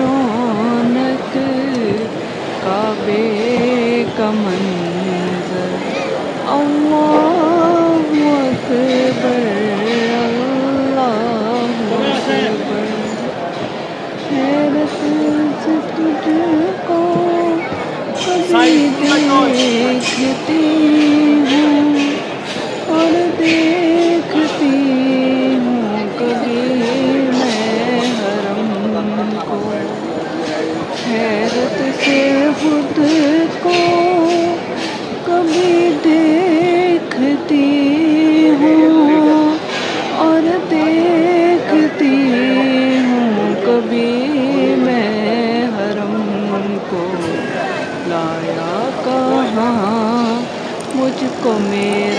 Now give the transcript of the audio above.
رونق کعبے کا منظر، اللہ اکبر اللہ اکبر، حیرت سے تجھ کو کبھی دیکھتی ہوں اور دیکھتی ہوں کبھی میں حرم کو، حیرت سے خود کو کبھی دیکھتی ہوں اور دیکھتی ہوں کبھی میں حرم کو، لایا کہاں مجھ کو میرا